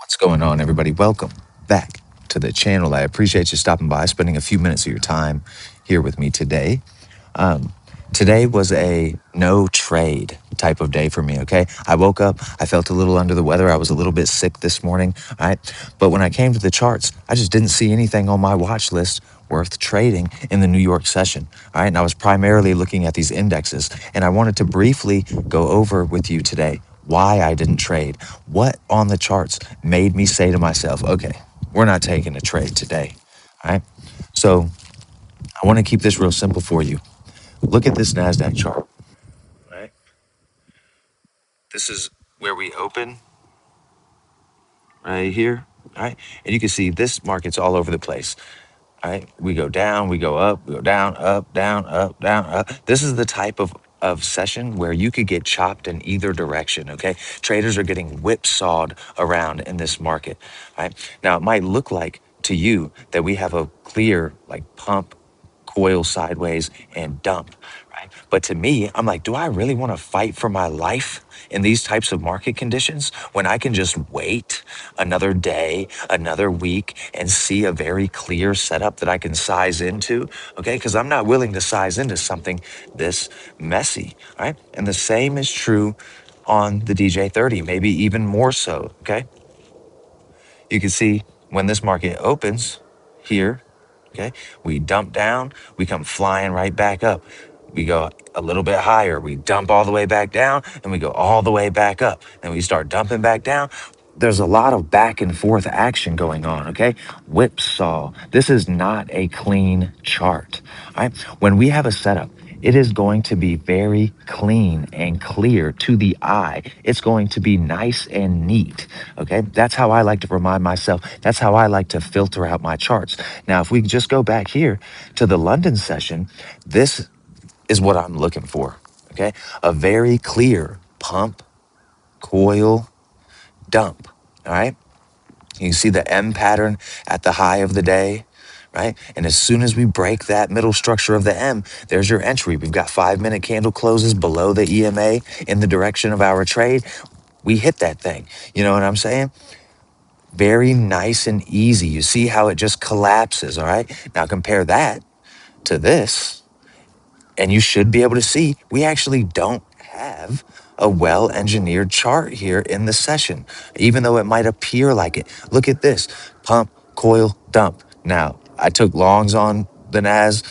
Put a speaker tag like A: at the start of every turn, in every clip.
A: What's going on, everybody? Welcome back to the channel. I appreciate you stopping by, spending a few minutes of your time here with me today. Um, Today was a no trade type of day for me, okay? I woke up, I felt a little under the weather. I was a little bit sick this morning, all right? But when I came to the charts, I just didn't see anything on my watch list worth trading in the New York session, all right? And I was primarily looking at these indexes, and I wanted to briefly go over with you today why I didn't trade. What on the charts made me say to myself, okay, we're not taking a trade today, all right? So I want to keep this real simple for you. Look at this NASDAQ chart, right? This is where we open right here, right? And you can see this market's all over the place, right? We go down, we go up, we go down, up, down, up, down, up. This is the type of session where you could get chopped in either direction, okay? Traders are getting whipsawed around in this market, right? Now, it might look like to you that we have a clear, like, pump, coil sideways, and dump, right? But to me, I'm like, do I really want to fight for my life in these types of market conditions when I can just wait another day, another week, and see a very clear setup that I can size into? Okay, because I'm not willing to size into something this messy, right? And the same is true on the DJ30, maybe even more so. Okay, you can see when this market opens here, okay, we dump down, we come flying right back up. We go a little bit higher, we dump all the way back down, and we go all the way back up. And we start dumping back down. There's a lot of back and forth action going on, okay? Whipsaw. This is not a clean chart, all right? When we have a setup, it is going to be very clean and clear to the eye. It's going to be nice and neat, okay? That's how I like to remind myself. That's how I like to filter out my charts. Now, if we just go back here to the London session, this is what I'm looking for, okay? A very clear pump, coil, dump, all right? You see the M pattern at the high of the day, right? And as soon as we break that middle structure of the M, there's your entry. We've got 5-minute candle closes below the EMA in the direction of our trade. We hit that thing. You know what I'm saying? Very nice and easy. You see how it just collapses, all right? Now compare that to this, and you should be able to see we actually don't have a well-engineered chart here in the session, even though it might appear like it. Look at this, pump, coil, dump. Now, I took longs on the NAS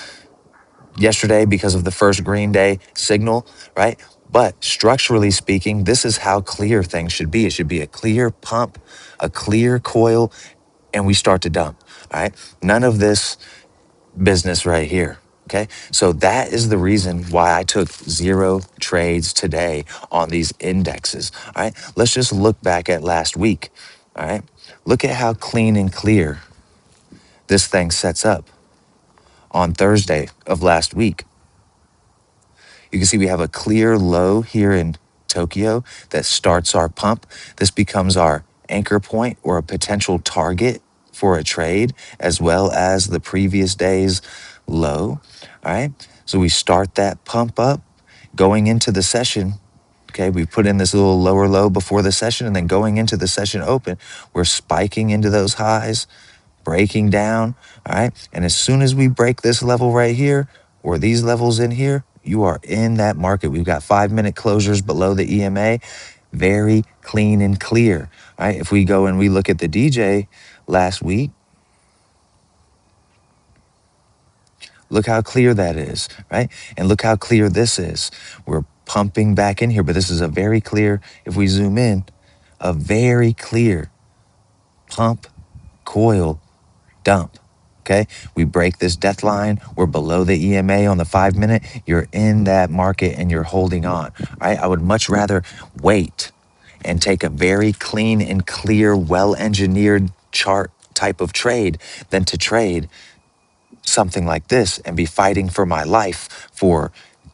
A: yesterday because of the first green day signal, right? But structurally speaking, this is how clear things should be. It should be a clear pump, a clear coil, and we start to dump, all right? None of this business right here. Okay. So that is the reason why I took 0 trades today on these indexes. All right. Let's just look back at last week. All right. Look at how clean and clear this thing sets up on Thursday of last week. You can see we have a clear low here in Tokyo that starts our pump. This becomes our anchor point or a potential target for a trade, as well as the previous day's low. All right. So we start that pump up going into the session. Okay. We put in this little lower low before the session, and then going into the session open, we're spiking into those highs, breaking down. All right. And as soon as we break this level right here, or these levels in here, you are in that market. We've got 5-minute closures below the EMA, very clean and clear. All right. If we go and we look at the DJ last week, look how clear that is, right? And look how clear this is. We're pumping back in here, but this is a very clear, if we zoom in, a very clear pump, coil, dump. Okay, we break this death line. We're below the EMA on the 5-minute. You're in that market and you're holding on. Right? I would much rather wait and take a very clean and clear, well-engineered chart type of trade than to trade something like this and be fighting for my life for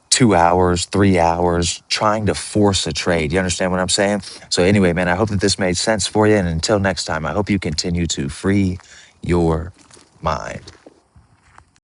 A: 2 hours, 3 hours, trying to force a trade. You understand what I'm saying? So anyway, man, I hope that this made sense for you. And until next time, I hope you continue to free your mind.